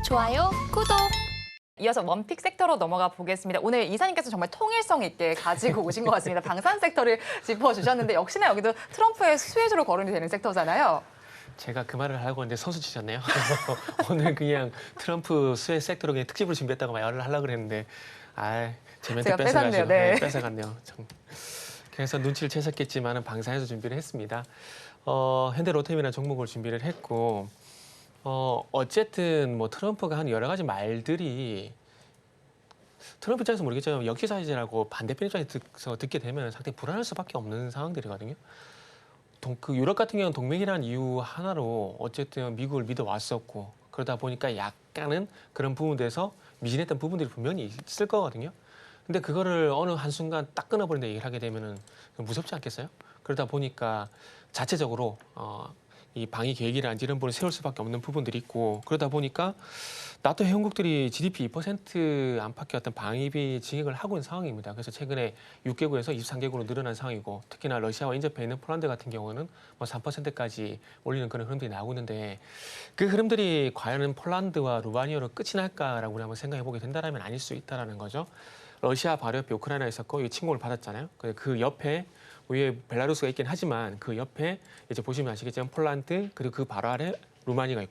좋아요, 구독. 이어서 원픽 섹터로 넘어가 보겠습니다. 오늘 이사님께서 정말 통일성 있게 가지고 오신 것 같습니다. 방산 섹터를 짚어주셨는데 역시나 여기도 트럼프의 수혜주로 거론이 되는 섹터잖아요. 제가 그 말을 하려고 했는데 선수 치셨네요. 오늘 그냥 트럼프 수혜 섹터로 그냥 특집으로 준비했다고 말을 하려고 그랬는데 제 멘트 제가 뺏어가지고 뺏었네요. 네. 뺏어갔네요. 그래서 눈치를 채셨겠지만 방산에서 준비를 했습니다. 현대로템이라는 종목을 준비를 했고 어쨌든 뭐 트럼프가 한 여러 가지 말들이 트럼프 입장에서 모르겠지만 역시사실이라고 반대편 입장에서 듣게 되면 상당히 불안할 수밖에 없는 상황들이거든요. 그 유럽 같은 경우는 동맹이라는 이유 하나로 어쨌든 미국을 믿어왔었고 그러다 보니까 약간은 그런 부분에서 미진했던 부분들이 분명히 있을 거거든요. 근데 그거를 어느 한순간 딱 끊어버린다 얘기를 하게 되면은 무섭지 않겠어요? 그러다 보니까 자체적으로 이 방위 계획이라든지 이런 부분을 세울 수밖에 없는 부분들이 있고 그러다 보니까 나토 회원국들이 GDP 2% 안팎의 어떤 방위비 증액을 하고 있는 상황입니다. 그래서 최근에 6개국에서 23개국으로 늘어난 상황이고 특히나 러시아와 인접해 있는 폴란드 같은 경우는 뭐 3%까지 올리는 그런 흐름들이 나오고 있는데 그 흐름들이 과연 폴란드와 루마니아로 끝이 날까라고 우리 한번 생각해 보게 된다면 아닐 수 있다는 거죠. 러시아 바로 옆에 우크라이나에 있었고 이 침공을 받았잖아요. 그 옆에 위에 벨라루스가 있긴 하지만 그 옆에 이제 보시면 아시겠지만 폴란드 그리고 그 바로 아래 루마니아가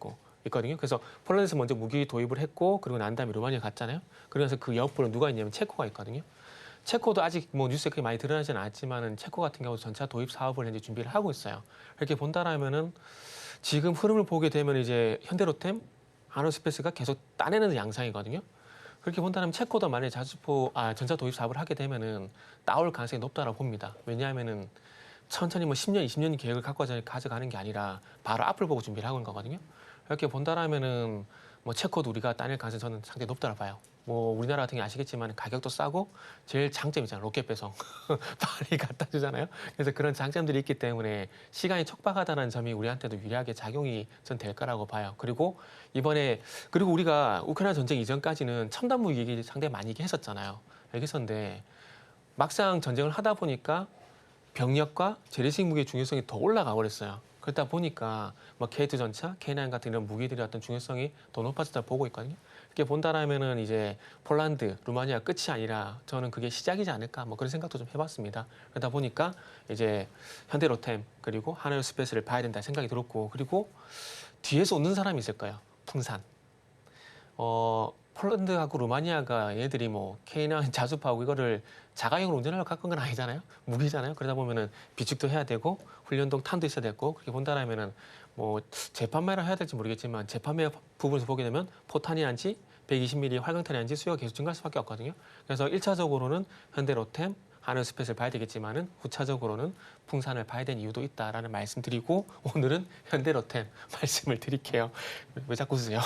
있거든요. 그래서 폴란드에서 먼저 무기 도입을 했고 그리고 난 다음에 루마니아 갔잖아요. 그래서 그 옆으로 누가 있냐면 체코가 있거든요. 체코도 아직 뭐 뉴스에 그렇게 많이 드러나지는 않았지만은 체코 같은 경우 전차 도입 사업을 현재 준비를 하고 있어요. 이렇게 본다라면은 지금 흐름을 보게 되면 이제 현대로템, 하노스페이스가 계속 따내는 양상이거든요. 그렇게 본다면 체코도 만약에 전차 도입 사업을 하게 되면은 나올 가능성이 높다라고 봅니다. 왜냐하면은 천천히 뭐 10년, 20년 계획을 가져가는 게 아니라 바로 앞을 보고 준비를 하고 있는 거거든요. 이렇게 본다라면은 뭐 체코도 우리가 따낼 가능성이 저는 상당히 높다고 봐요. 뭐 우리나라 같은 게 아시겠지만 가격도 싸고 제일 장점이잖아요. 로켓 배송. 빨리 갖다 주잖아요. 그래서 그런 장점들이 있기 때문에 시간이 촉박하다는 점이 우리한테도 유리하게 작용이 전 될 거라고 봐요. 그리고 우리가 우크라이나 전쟁 이전까지는 첨단 무기 얘기 상당히 많이 했었잖아요. 알겠었는데 막상 전쟁을 하다 보니까 병력과 재래식 무기의 중요성이 더 올라가 버렸어요. 그러다 보니까 뭐 K2 전차, K9 같은 이런 무기들의 어떤 중요성이 더 높아졌다 보고 있거든요. 이렇게 본다라면은 이제 폴란드, 루마니아 끝이 아니라 저는 그게 시작이지 않을까 뭐 그런 생각도 좀 해봤습니다. 그러다 보니까 이제 현대로템 그리고 하나스페이스를 봐야 된다 생각이 들었고 그리고 뒤에서 웃는 사람이 있을 거예요. 풍산. 폴란드하고 루마니아가 얘들이 뭐 K9 자주파하고 이거를 자가용으로 운전하려고 갖고 온 건 아니잖아요. 무기잖아요. 그러다 보면은 비축도 해야 되고 훈련동 탄도 있어야 되고 그렇게 본다라면은 뭐 재판매를 해야 될지 모르겠지만 재판매 부분에서 보게 되면 포탄이란지 120mm 활강탄이란지 수요가 계속 증가할 수밖에 없거든요. 그래서 1차적으로는 현대로템, 하늘스페이스를 봐야 되겠지만은 후차적으로는 풍산을 봐야 되는 이유도 있다라는 말씀드리고 오늘은 현대로템 말씀을 드릴게요. 왜 자꾸 쓰세요?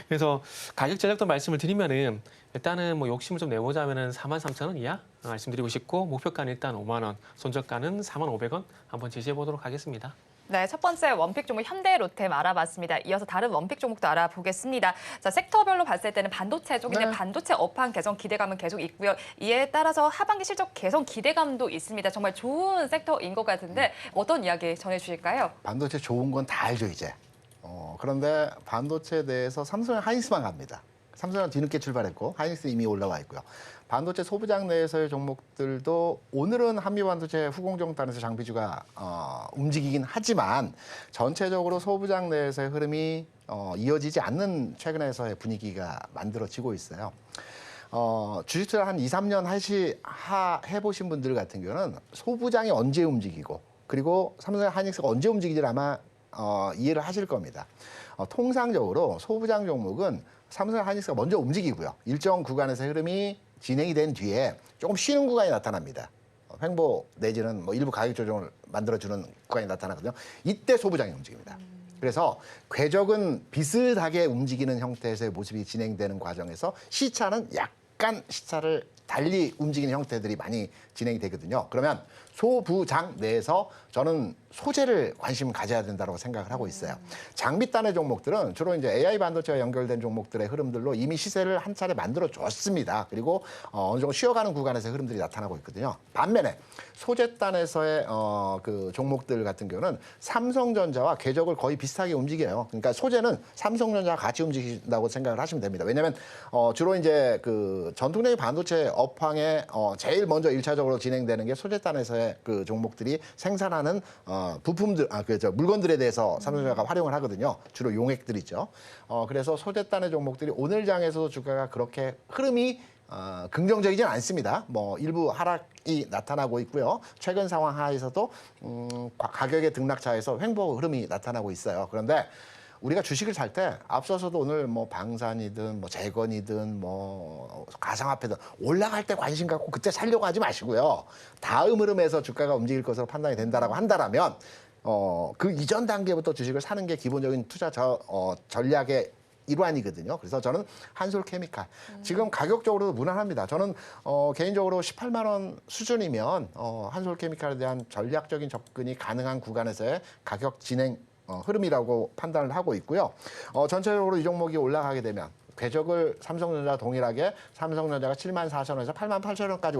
그래서 가격 전략도 말씀을 드리면은 일단은 뭐 욕심을 좀 내보자면은 43,000원 이하 말씀드리고 싶고 목표가는 일단 5만 원, 손절가는 4,500원 한번 제시해 보도록 하겠습니다. 네, 첫 번째 원픽 종목 현대로템 알아봤습니다. 이어서 다른 원픽 종목도 알아보겠습니다. 자, 섹터별로 봤을 때는 반도체 쪽인데 반도체 업황 개선 기대감은 계속 있고요. 이에 따라서 하반기 실적 개선 기대감도 있습니다. 정말 좋은 섹터인 것 같은데 어떤 이야기 전해주실까요? 반도체 좋은 건 다 알죠 이제. 그런데 반도체에 대해서 삼성은 하이닉스만 갑니다. 삼성은 뒤늦게 출발했고 하이닉스 이미 올라와 있고요. 반도체 소부장 내에서의 종목들도 오늘은 한미반도체 후공정단에서 장비주가 움직이긴 하지만 전체적으로 소부장 내에서의 흐름이 이어지지 않는 최근에서의 분위기가 만들어지고 있어요. 주식 투자 한 2, 3년 해보신 분들 같은 경우는 소부장이 언제 움직이고 그리고 삼성 하이닉스가 언제 움직이지 아마 이해를 하실 겁니다. 통상적으로 소부장 종목은 삼성 하이닉스가 먼저 움직이고요. 일정 구간에서 흐름이 진행이 된 뒤에 조금 쉬는 구간이 나타납니다. 횡보 내지는 뭐 일부 가격 조정을 만들어주는 구간이 나타나거든요. 이때 소부장이 움직입니다. 그래서 궤적은 비슷하게 움직이는 형태에서의 모습이 진행되는 과정에서 시차는 약간 시차를 달리 움직이는 형태들이 많이 진행이 되거든요. 그러면 소부장 내에서 저는 소재를 관심 가져야 된다고 생각을 하고 있어요. 장비단의 종목들은 주로 이제 AI 반도체와 연결된 종목들의 흐름들로 이미 시세를 한 차례 만들어 줬습니다. 그리고 어느 정도 쉬어가는 구간에서 흐름들이 나타나고 있거든요. 반면에 소재단에서의 그 종목들 같은 경우는 삼성전자와 궤적을 거의 비슷하게 움직여요. 그러니까 소재는 삼성전자와 같이 움직인다고 생각을 하시면 됩니다. 왜냐하면 주로 이제 그 전통적인 반도체 업황에 제일 먼저 1차적으로 진행되는 게 소재단에서의 그 종목들이 생산하는 부품들, 물건들에 대해서 삼성전자가 활용을 하거든요. 주로 용액들이죠. 그래서 소재단의 종목들이 오늘 장에서도 주가가 그렇게 흐름이 긍정적이진 않습니다. 뭐 일부 하락이 나타나고 있고요. 최근 상황 하에서도 가격의 등락차에서 횡보 흐름이 나타나고 있어요. 그런데 우리가 주식을 살 때 앞서서도 오늘 뭐 방산이든 뭐 재건이든 뭐 가상화폐든 올라갈 때 관심 갖고 그때 살려고 하지 마시고요. 다음 흐름에서 주가가 움직일 것으로 판단이 된다라고 한다라면 그 이전 단계부터 주식을 사는 게 기본적인 투자 전략의 일환이거든요. 그래서 저는 한솔케미칼 지금 가격적으로도 무난합니다. 저는 개인적으로 18만 원 수준이면 한솔케미칼에 대한 전략적인 접근이 가능한 구간에서의 가격 진행 흐름이라고 판단을 하고 있고요. 전체적으로 이 종목이 올라가게 되면 궤적을 삼성전자 동일하게 삼성전자가 7만 4천 원에서 8만 8천 원까지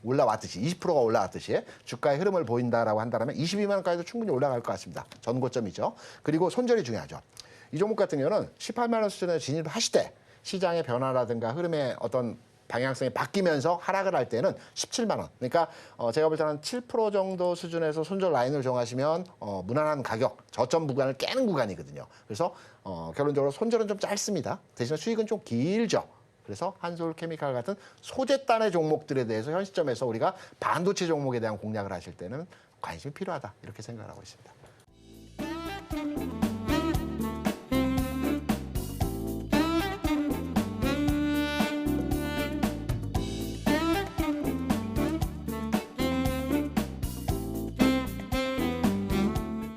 올라왔듯이 20%가 올라왔듯이 주가의 흐름을 보인다라고 한다면 22만 원까지도 충분히 올라갈 것 같습니다. 전고점이죠. 그리고 손절이 중요하죠. 이 종목 같은 경우는 18만 원 수준에 진입을 하시되 시장의 변화라든가 흐름의 어떤 방향성이 바뀌면서 하락을 할 때는 17만 원. 그러니까 제가 볼 때는 7% 정도 수준에서 손절 라인을 정하시면 무난한 가격, 저점 구간을 깨는 구간이거든요. 그래서 결론적으로 손절은 좀 짧습니다. 대신에 수익은 좀 길죠. 그래서 한솔케미칼 같은 소재단의 종목들에 대해서 현 시점에서 우리가 반도체 종목에 대한 공략을 하실 때는 관심이 필요하다. 이렇게 생각을 하고 있습니다.